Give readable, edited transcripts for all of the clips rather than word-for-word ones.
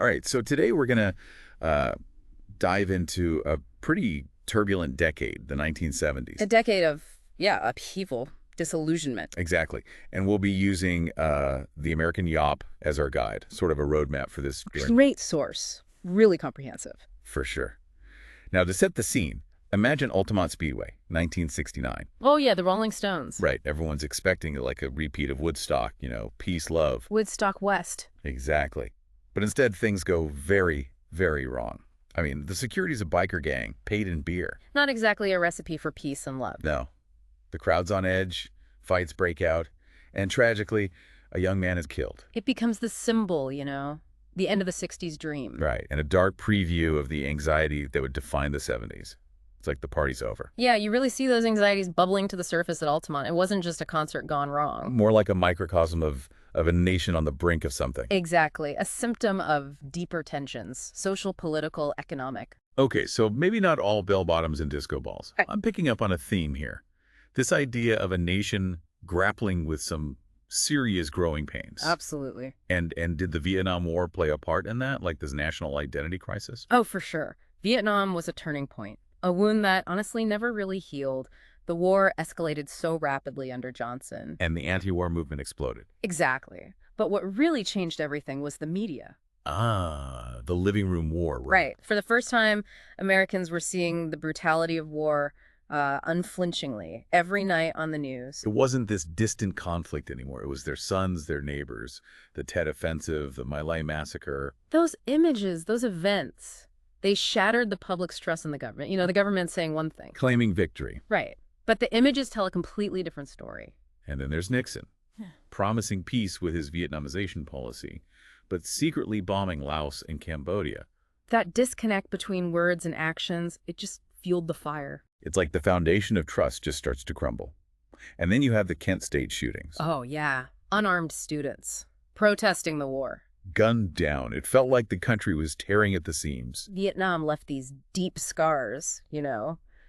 All right, so today we're going to dive into a pretty turbulent decade, the 1970s. A decade of, upheaval, disillusionment. Exactly. And we'll be using the American Yawp as our guide, sort of a roadmap for this. Great source. Really comprehensive. For sure. Now, to set the scene, imagine Altamont Speedway, 1969. Oh, yeah, the Rolling Stones. Right. Everyone's expecting like a repeat of Woodstock, peace, love. Woodstock West. Exactly. But instead, things go very, very wrong. I mean, the security's a biker gang, paid in beer. Not exactly a recipe for peace and love. No. The crowd's on edge, fights break out, and tragically, a young man is killed. It becomes the symbol, the end of the 60s dream. Right, and a dark preview of the anxiety that would define the 70s. It's like the party's over. Yeah, you really see those anxieties bubbling to the surface at Altamont. It wasn't just a concert gone wrong. More like a microcosm of a nation on the brink of something. Exactly. A symptom of deeper tensions, social, political, economic. Okay, so maybe not all bell-bottoms and disco balls. Right. I'm picking up on a theme here. This idea of a nation grappling with some serious growing pains. Absolutely. And did the Vietnam War play a part in that, like this national identity crisis? Oh, for sure. Vietnam was a turning point. A wound that honestly never really healed. The war escalated so rapidly under Johnson. And the anti-war movement exploded. Exactly. But what really changed everything was the media. Ah, the living room war. Right. For the first time, Americans were seeing the brutality of war unflinchingly every night on the news. It wasn't this distant conflict anymore. It was their sons, their neighbors, the Tet Offensive, the My Lai Massacre. Those images, those events, they shattered the public's trust in the government. The government's saying one thing. Claiming victory. Right. But the images tell a completely different story. And then there's Nixon, promising peace with his Vietnamization policy, but secretly bombing Laos and Cambodia. That disconnect between words and actions, it just fueled the fire. It's like the foundation of trust just starts to crumble. And then you have the Kent State shootings. Oh, yeah. Unarmed students protesting the war. Gunned down. It felt like the country was tearing at the seams. Vietnam left these deep scars,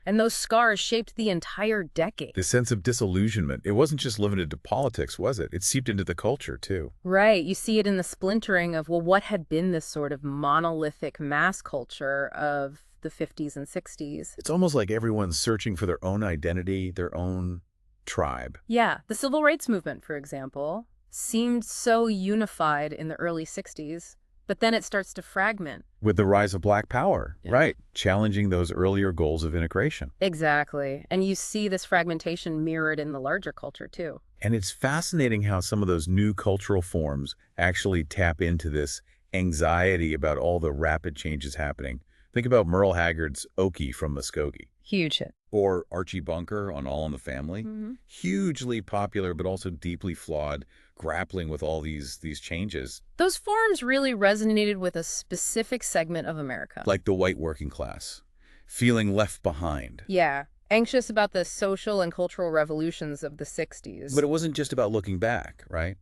and those scars shaped the entire decade. The sense of disillusionment, it wasn't just limited to politics, was it? It seeped into the culture, too. Right. You see it in the splintering of, what had been this sort of monolithic mass culture of the 50s and 60s. It's almost like everyone's searching for their own identity, their own tribe. Yeah. The civil rights movement, for example, seemed so unified in the early 60s, but then it starts to fragment. With the rise of Black Power, Yeah. right, challenging those earlier goals of integration. Exactly. And you see this fragmentation mirrored in the larger culture, too. And it's fascinating how some of those new cultural forms actually tap into this anxiety about all the rapid changes happening. Think about Merle Haggard's Okie from Muskogee. Huge hit. Or Archie Bunker on All in the Family. Mm-hmm. Hugely popular, but also deeply flawed, grappling with all these changes. Those forms really resonated with a specific segment of America. Like the white working class, feeling left behind. Yeah. Anxious about the social and cultural revolutions of the 60s. But it wasn't just about looking back, right?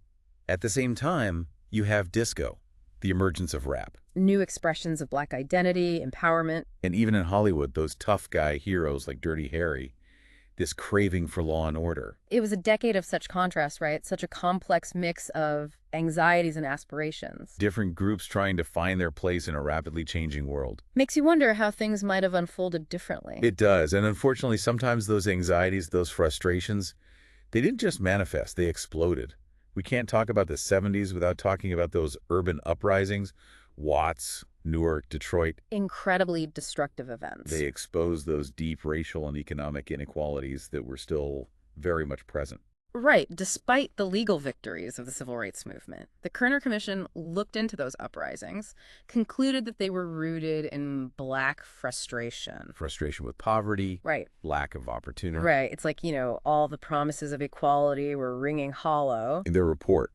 At the same time, you have disco, the emergence of rap. New expressions of Black identity, empowerment. And even in Hollywood, those tough guy heroes like Dirty Harry, this craving for law and order. It was a decade of such contrast, right? Such a complex mix of anxieties and aspirations. Different groups trying to find their place in a rapidly changing world. Makes you wonder how things might have unfolded differently. It does. And unfortunately, sometimes those anxieties, those frustrations, they didn't just manifest, they exploded. We can't talk about the 70s without talking about those urban uprisings. Watts, Newark, Detroit. Incredibly destructive events. They exposed those deep racial and economic inequalities that were still very much present. Right. Despite the legal victories of the civil rights movement, the Kerner Commission looked into those uprisings, concluded that they were rooted in Black frustration. Frustration with poverty. Right. Lack of opportunity. Right. It's like, all the promises of equality were ringing hollow. In their report,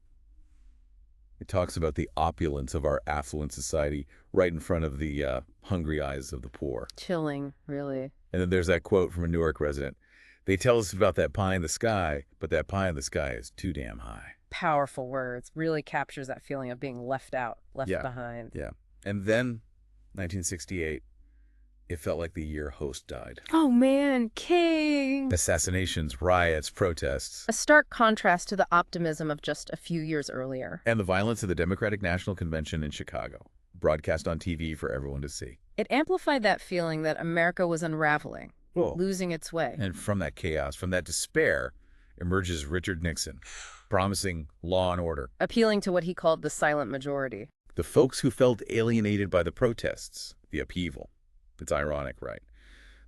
it talks about the opulence of our affluent society right in front of the hungry eyes of the poor. Chilling, really. And then there's that quote from a Newark resident. They tell us about that pie in the sky, but that pie in the sky is too damn high. Powerful words. Really captures that feeling of being left out, left Yeah. behind. Yeah. And then, 1968, it felt like the year Host died. Oh, man. King! Assassinations, riots, protests. A stark contrast to the optimism of just a few years earlier. And the violence of the Democratic National Convention in Chicago. broadcast on TV for everyone to see. It amplified that feeling that America was unraveling, Whoa. losing its way. And from that chaos, from that despair, emerges Richard Nixon, promising law and order. Appealing to what he called the silent majority. The folks who felt alienated by the protests, the upheaval. It's ironic, right?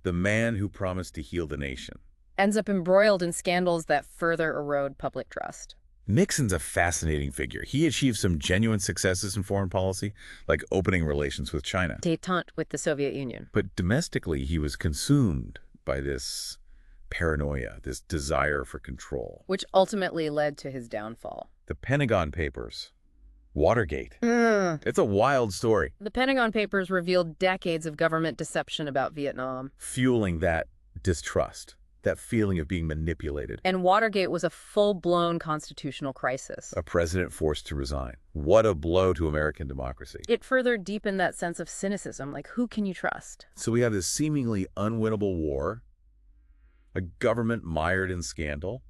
The man who promised to heal the nation. Ends up embroiled in scandals that further erode public trust. Nixon's a fascinating figure. He achieved some genuine successes in foreign policy, like opening relations with China. Détente with the Soviet Union. But domestically, he was consumed by this paranoia, this desire for control. Which ultimately led to his downfall. The Pentagon Papers. Watergate. Mm. It's a wild story. The Pentagon Papers revealed decades of government deception about Vietnam. Fueling that distrust, that feeling of being manipulated. And Watergate was a full-blown constitutional crisis. A president forced to resign. What a blow to American democracy. It further deepened that sense of cynicism, like who can you trust? So we have this seemingly unwinnable war, a government mired in scandal,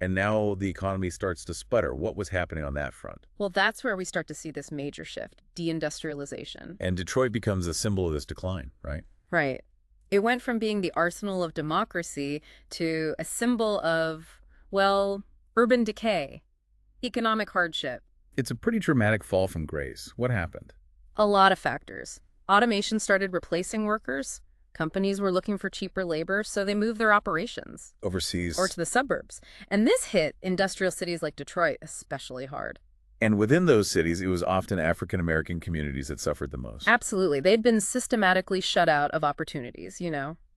and now the economy starts to sputter. What was happening on that front? Well, that's where we start to see this major shift, deindustrialization. And Detroit becomes a symbol of this decline, right? Right. It went from being the arsenal of democracy to a symbol of, well, urban decay, economic hardship. It's a pretty dramatic fall from grace. What happened? A lot of factors. Automation started replacing workers. Companies were looking for cheaper labor, so they moved their operations. Overseas. Or to the suburbs. And this hit industrial cities like Detroit especially hard. And within those cities, it was often African-American communities that suffered the most. Absolutely. They'd been systematically shut out of opportunities,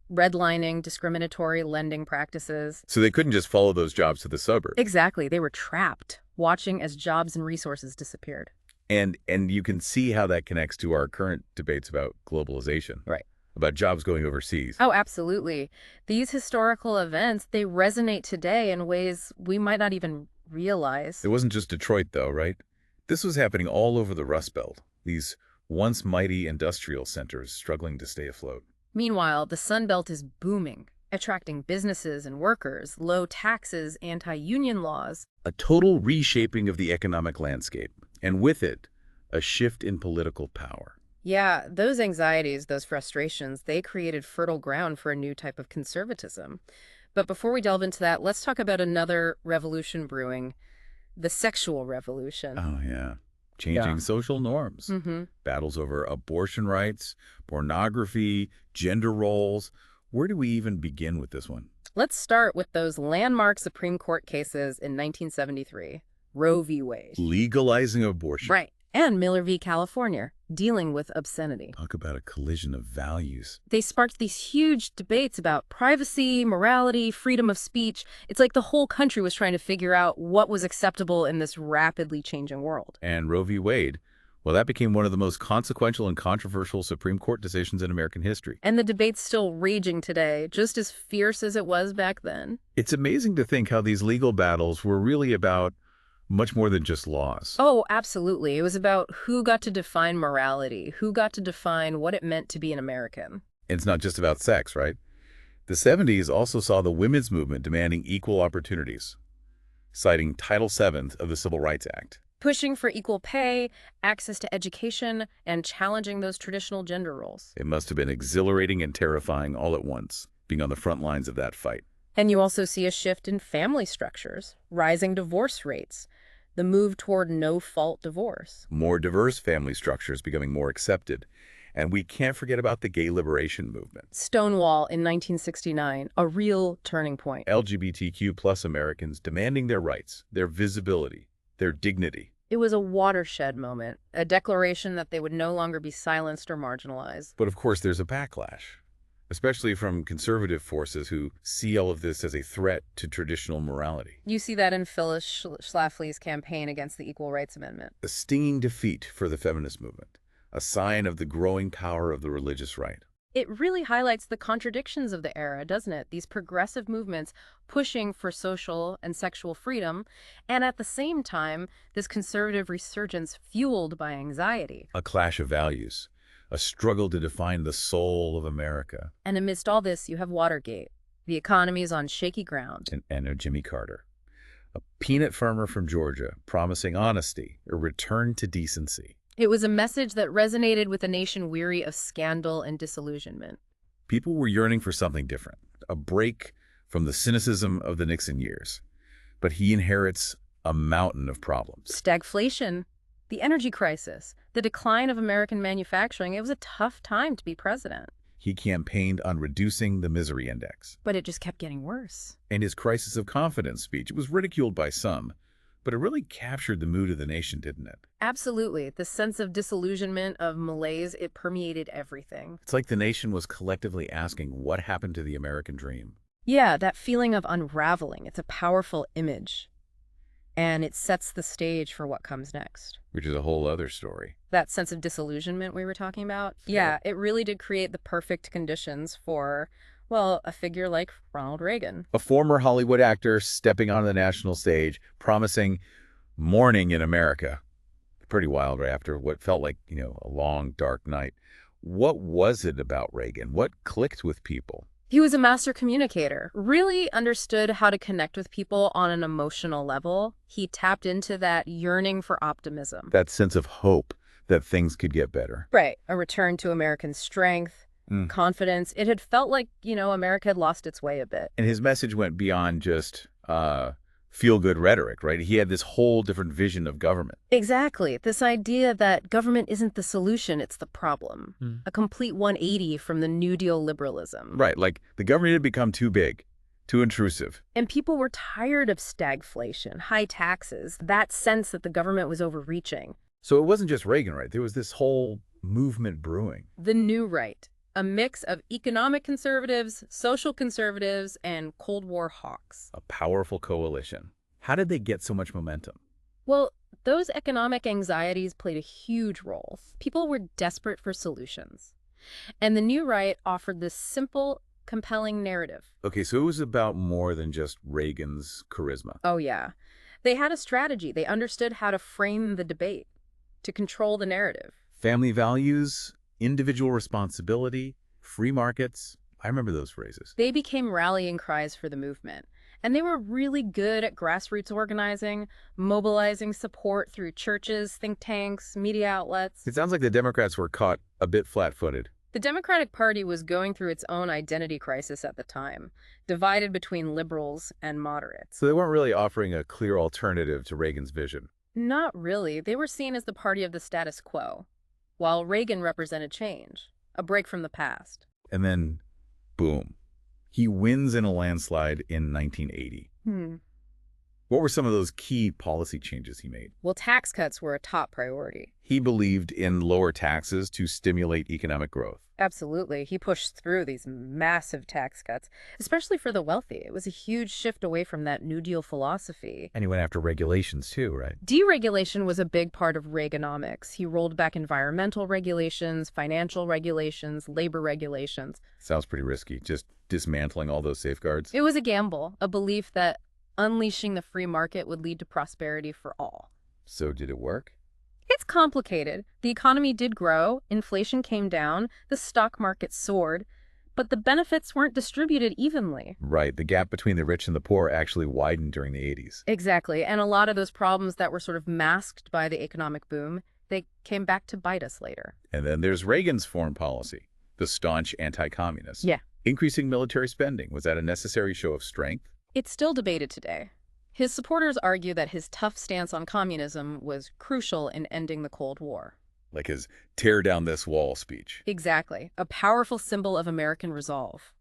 redlining, discriminatory lending practices. So they couldn't just follow those jobs to the suburbs. Exactly. They were trapped, watching as jobs and resources disappeared. And you can see how that connects to our current debates about globalization. Right. About jobs going overseas. Oh, absolutely. These historical events, they resonate today in ways we might not even realize. It wasn't just Detroit, though, right? This was happening all over the Rust Belt, these once mighty industrial centers struggling to stay afloat. Meanwhile, the Sun Belt is booming, attracting businesses and workers, low taxes, anti-union laws. A total reshaping of the economic landscape, and with it, a shift in political power. Yeah, those anxieties, those frustrations, they created fertile ground for a new type of conservatism. But before we delve into that, let's talk about another revolution brewing, the sexual revolution. Oh, yeah. Changing social norms. Battles over abortion rights, pornography, gender roles. Where do we even begin with this one? Let's start with those landmark Supreme Court cases in 1973. Roe v. Wade. Legalizing abortion. Right. And Miller v. California, dealing with obscenity. Talk about a collision of values. They sparked these huge debates about privacy, morality, freedom of speech. It's like the whole country was trying to figure out what was acceptable in this rapidly changing world. And Roe v. Wade, well, that became one of the most consequential and controversial Supreme Court decisions in American history. And the debate's still raging today, just as fierce as it was back then. It's amazing to think how these legal battles were really about much more than just laws. Oh, absolutely. It was about who got to define morality, who got to define what it meant to be an American. It's not just about sex, right? The 70s also saw the women's movement demanding equal opportunities, citing Title VII of the Civil Rights Act. Pushing for equal pay, access to education, and challenging those traditional gender roles. It must have been exhilarating and terrifying all at once, being on the front lines of that fight. And you also see a shift in family structures, rising divorce rates, the move toward no-fault divorce. More diverse family structures becoming more accepted. And we can't forget about the gay liberation movement. Stonewall in 1969, a real turning point. LGBTQ plus Americans demanding their rights, their visibility, their dignity. It was a watershed moment, a declaration that they would no longer be silenced or marginalized. But of course, there's a backlash, especially from conservative forces who see all of this as a threat to traditional morality. You see that in Phyllis Schlafly's campaign against the Equal Rights Amendment. A stinging defeat for the feminist movement, a sign of the growing power of the religious right. It really highlights the contradictions of the era, doesn't it? These progressive movements pushing for social and sexual freedom, and at the same time, this conservative resurgence fueled by anxiety. A clash of values, a struggle to define the soul of America. And amidst all this, you have Watergate. The economy is on shaky ground. And Jimmy Carter, a peanut farmer from Georgia, promising honesty, a return to decency. It was a message that resonated with a nation weary of scandal and disillusionment. People were yearning for something different, a break from the cynicism of the Nixon years. But he inherits a mountain of problems. Stagflation, the energy crisis, the decline of American manufacturing, it was a tough time to be president. He campaigned on reducing the misery index. But it just kept getting worse. And his crisis of confidence speech was ridiculed by some, but it really captured the mood of the nation, didn't it? Absolutely. The sense of disillusionment, of malaise, it permeated everything. It's like the nation was collectively asking what happened to the American dream. Yeah, that feeling of unraveling, it's a powerful image. And it sets the stage for what comes next. Which is a whole other story. That sense of disillusionment we were talking about, yeah, it really did create the perfect conditions for, well, a figure like Ronald Reagan. A former Hollywood actor stepping on the national stage, promising morning in America. Pretty wild right after what felt like, a long, dark night. What was it about Reagan? What clicked with people? He was a master communicator, really understood how to connect with people on an emotional level. He tapped into that yearning for optimism. That sense of hope that things could get better. Right. A return to American strength, confidence. It had felt like, America had lost its way a bit. And his message went beyond just feel-good rhetoric, right? He had this whole different vision of government. Exactly. This idea that government isn't the solution, it's the problem. A complete 180 from the New Deal liberalism. Right, like the government had become too big, too intrusive. And people were tired of stagflation, high taxes, that sense that the government was overreaching. So it wasn't just Reagan, right? There was this whole movement brewing. The New Right, a mix of economic conservatives, social conservatives, and Cold War hawks. A powerful coalition. How did they get so much momentum? Well, those economic anxieties played a huge role. People were desperate for solutions. And the New Right offered this simple, compelling narrative. Okay, so it was about more than just Reagan's charisma. Oh, yeah. They had a strategy. They understood how to frame the debate, to control the narrative. Family values, individual responsibility, free markets. I remember those phrases. They became rallying cries for the movement. And they were really good at grassroots organizing, mobilizing support through churches, think tanks, media outlets. It sounds like the Democrats were caught a bit flat-footed. The Democratic Party was going through its own identity crisis at the time, divided between liberals and moderates. So they weren't really offering a clear alternative to Reagan's vision. Not really. They were seen as the party of the status quo, while Reagan represented change, a break from the past. And then, boom. He wins in a landslide in 1980. What were some of those key policy changes he made? Well, tax cuts were a top priority. He believed in lower taxes to stimulate economic growth. Absolutely. He pushed through these massive tax cuts, especially for the wealthy. It was a huge shift away from that New Deal philosophy. And he went after regulations too, right? Deregulation was a big part of Reaganomics. He rolled back environmental regulations, financial regulations, labor regulations. Sounds pretty risky, just dismantling all those safeguards. It was a gamble, a belief that unleashing the free market would lead to prosperity for all. So did it work? It's complicated. The economy did grow, inflation came down, the stock market soared, but the benefits weren't distributed evenly. Right, the gap between the rich and the poor actually widened during the 80s. Exactly, and a lot of those problems that were sort of masked by the economic boom, they came back to bite us later. And then there's Reagan's foreign policy, the staunch anti-communist. Yeah. Increasing military spending, was that a necessary show of strength? It's still debated today. His supporters argue that his tough stance on communism was crucial in ending the Cold War. Like his tear down this wall speech. Exactly, a powerful symbol of American resolve.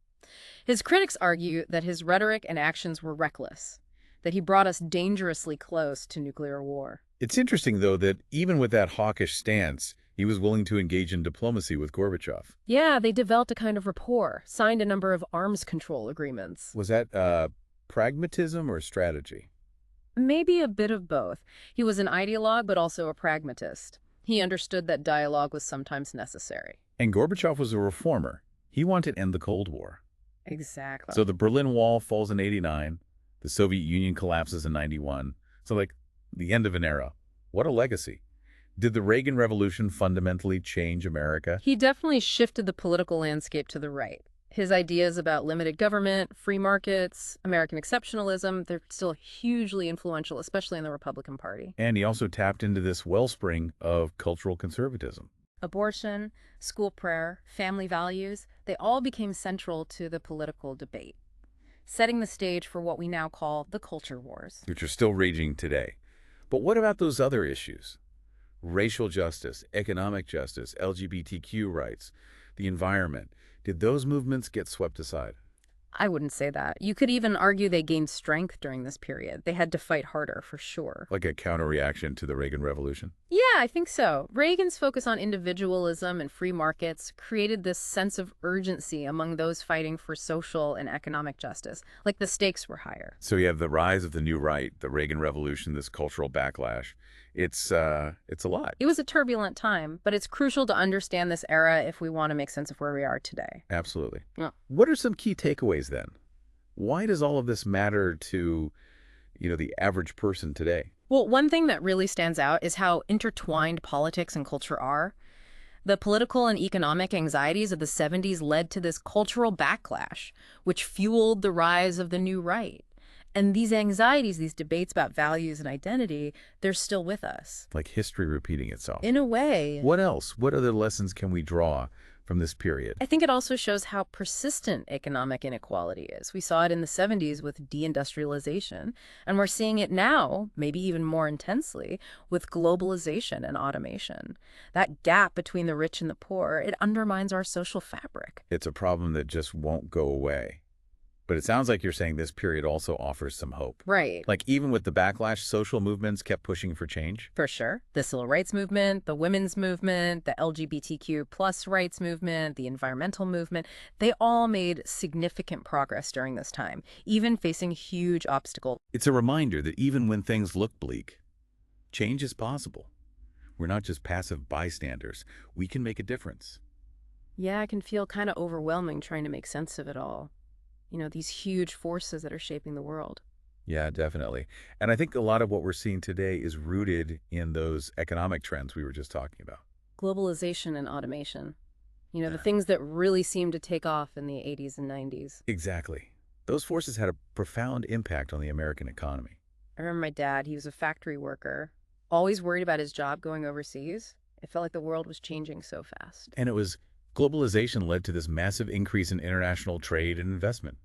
His critics argue that his rhetoric and actions were reckless, that he brought us dangerously close to nuclear war. It's interesting, though, that even with that hawkish stance, he was willing to engage in diplomacy with Gorbachev. Yeah, they developed a kind of rapport, signed a number of arms control agreements. Was that pragmatism or strategy? Maybe a bit of both. He was an ideologue, but also a pragmatist. He understood that dialogue was sometimes necessary. And Gorbachev was a reformer. He wanted to end the Cold War. Exactly. So the Berlin Wall falls in 89. The Soviet Union collapses in 91. So, like, the end of an era. What a legacy. Did the Reagan Revolution fundamentally change America? He definitely shifted the political landscape to the right. His ideas about limited government, free markets, American exceptionalism, they're still hugely influential, especially in the Republican Party. And he also tapped into this wellspring of cultural conservatism. Abortion, school prayer, family values, they all became central to the political debate, setting the stage for what we now call the culture wars. Which are still raging today. But what about those other issues? Racial justice, economic justice, LGBTQ rights, the environment. Did those movements get swept aside? I wouldn't say that. You could even argue they gained strength during this period. They had to fight harder, for sure. Like a counter-reaction to the Reagan Revolution? Yeah, I think so. Reagan's focus on individualism and free markets created this sense of urgency among those fighting for social and economic justice. Like the stakes were higher. So you have the rise of the new right, the Reagan Revolution, this cultural backlash. It's a lot. It was a turbulent time, but it's crucial to understand this era if we want to make sense of where we are today. Absolutely. Yeah. What are some key takeaways then? Why does all of this matter to, the average person today? Well, one thing that really stands out is how intertwined politics and culture are. The political and economic anxieties of the 70s led to this cultural backlash, which fueled the rise of the new right. And these anxieties, these debates about values and identity, they're still with us. Like history repeating itself. In a way. What else? What other lessons can we draw from this period? I think it also shows how persistent economic inequality is. We saw it in the 70s with deindustrialization, and we're seeing it now, maybe even more intensely, with globalization and automation. That gap between the rich and the poor, it undermines our social fabric. It's a problem that just won't go away. But it sounds like you're saying this period also offers some hope. Right. Like even with the backlash, social movements kept pushing for change? For sure. The civil rights movement, the women's movement, the LGBTQ plus rights movement, the environmental movement, they all made significant progress during this time, even facing huge obstacles. It's a reminder that even when things look bleak, change is possible. We're not just passive bystanders. We can make a difference. Yeah, it can feel kind of overwhelming trying to make sense of it all. These huge forces that are shaping the world. Yeah, definitely. And I think a lot of what we're seeing today is rooted in those economic trends we were just talking about. Globalization and automation. The things that really seemed to take off in the 80s and 90s. Exactly. Those forces had a profound impact on the American economy. I remember my dad, he was a factory worker, always worried about his job going overseas. It felt like the world was changing so fast. And globalization led to this massive increase in international trade and investment.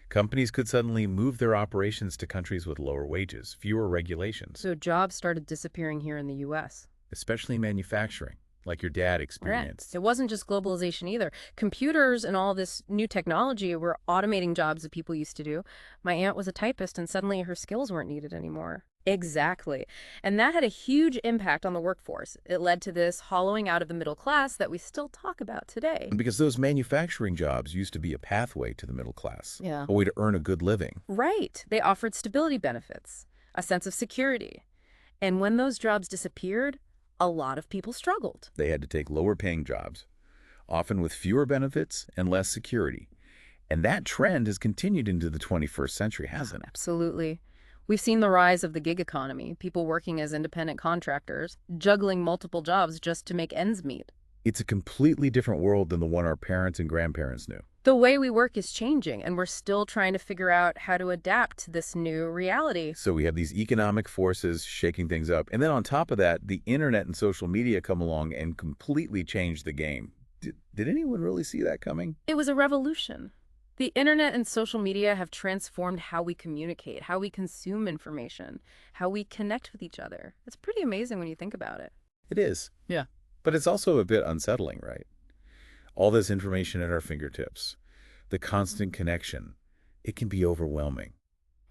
Companies could suddenly move their operations to countries with lower wages, fewer regulations. So jobs started disappearing here in the U.S. Especially manufacturing, like your dad experienced. Right. It wasn't just globalization either. Computers and all this new technology were automating jobs that people used to do. My aunt was a typist, and suddenly her skills weren't needed anymore. Exactly. And that had a huge impact on the workforce. It led to this hollowing out of the middle class that we still talk about today. Because those manufacturing jobs used to be a pathway to the middle class. Yeah. A way to earn a good living. Right. They offered stability benefits, a sense of security. And when those jobs disappeared, a lot of people struggled. They had to take lower paying jobs, often with fewer benefits and less security. And that trend has continued into the 21st century, hasn't it? Absolutely. We've seen the rise of the gig economy, people working as independent contractors, juggling multiple jobs just to make ends meet. It's a completely different world than the one our parents and grandparents knew. The way we work is changing, and we're still trying to figure out how to adapt to this new reality. So we have these economic forces shaking things up. And then on top of that, the internet and social media come along and completely change the game. Did anyone really see that coming? It was a revolution. The internet and social media have transformed how we communicate, how we consume information, how we connect with each other. It's pretty amazing when you think about it. It is. Yeah. But it's also a bit unsettling, right? All this information at our fingertips, the constant connection, it can be overwhelming.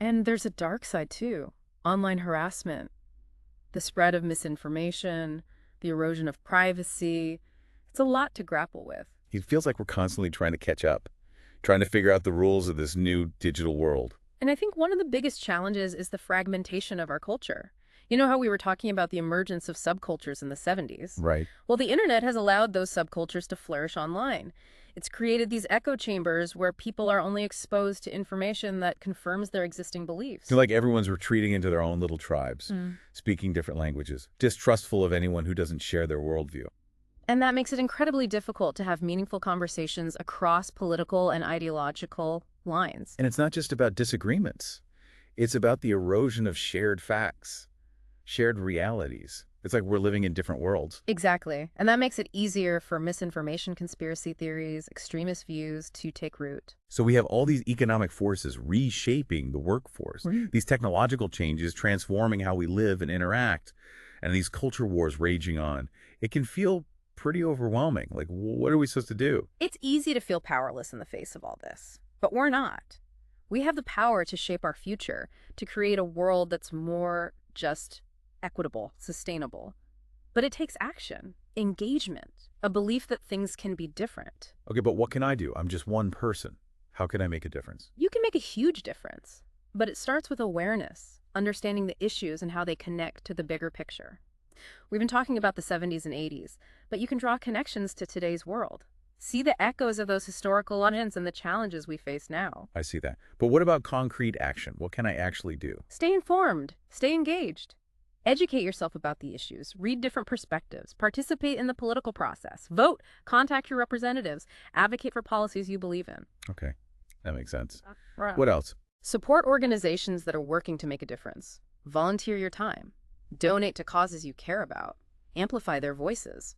And there's a dark side too. Online harassment, the spread of misinformation, the erosion of privacy. It's a lot to grapple with. It feels like we're constantly trying to catch up, trying to figure out the rules of this new digital world. And I think one of the biggest challenges is the fragmentation of our culture. You know how we were talking about the emergence of subcultures in the 70s? Right. Well, the internet has allowed those subcultures to flourish online. It's created these echo chambers where people are only exposed to information that confirms their existing beliefs. Like everyone's retreating into their own little tribes, speaking different languages, distrustful of anyone who doesn't share their worldview. And that makes it incredibly difficult to have meaningful conversations across political and ideological lines. And it's not just about disagreements. It's about the erosion of shared facts, shared realities. It's like we're living in different worlds. Exactly. And that makes it easier for misinformation, conspiracy theories, extremist views to take root. So we have all these economic forces reshaping the workforce, these technological changes transforming how we live and interact, and these culture wars raging on. It can feel pretty overwhelming. Like, what are we supposed to do? It's easy to feel powerless in the face of all this, but we're not. We have the power to shape our future, to create a world that's more just equitable, sustainable. But it takes action, engagement, a belief that things can be different. Okay, but what can I do? I'm just one person. How can I make a difference? You can make a huge difference, but it starts with awareness, understanding the issues and how they connect to the bigger picture. We've been talking about the 70s and 80s, but you can draw connections to today's world. See the echoes of those historical events and the challenges we face now. I see that. But what about concrete action? What can I actually do? Stay informed, stay engaged. Educate yourself about the issues, read different perspectives, participate in the political process, vote, contact your representatives, advocate for policies you believe in. Okay, that makes sense. Right. What else? Support organizations that are working to make a difference. Volunteer your time. Donate to causes you care about. Amplify their voices.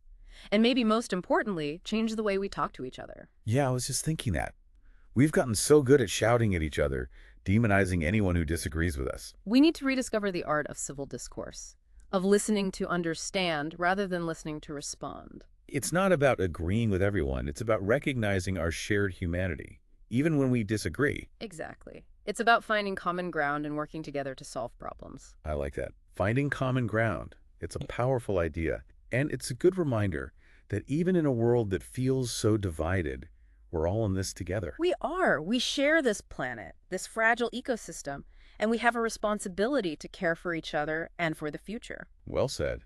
And maybe most importantly, change the way we talk to each other. Yeah, I was just thinking that. We've gotten so good at shouting at each other, demonizing anyone who disagrees with us. We need to rediscover the art of civil discourse, of listening to understand rather than listening to respond. It's not about agreeing with everyone. It's about recognizing our shared humanity, even when we disagree. Exactly. It's about finding common ground and working together to solve problems. I like that. Finding common ground. It's a powerful idea. And it's a good reminder that even in a world that feels so divided, we're all in this together. We are. We share this planet, this fragile ecosystem, and we have a responsibility to care for each other and for the future. Well said.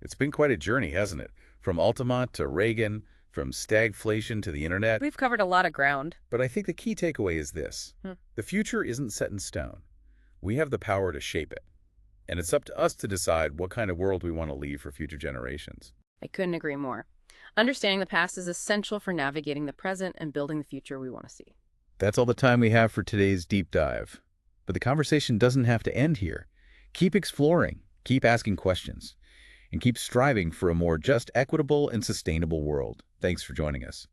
It's been quite a journey, hasn't it? From Altamont to Reagan, from stagflation to the internet. We've covered a lot of ground. But I think the key takeaway is this. The future isn't set in stone. We have the power to shape it. And it's up to us to decide what kind of world we want to leave for future generations. I couldn't agree more. Understanding the past is essential for navigating the present and building the future we want to see. That's all the time we have for today's deep dive. But the conversation doesn't have to end here. Keep exploring, keep asking questions, and keep striving for a more just, equitable, and sustainable world. Thanks for joining us.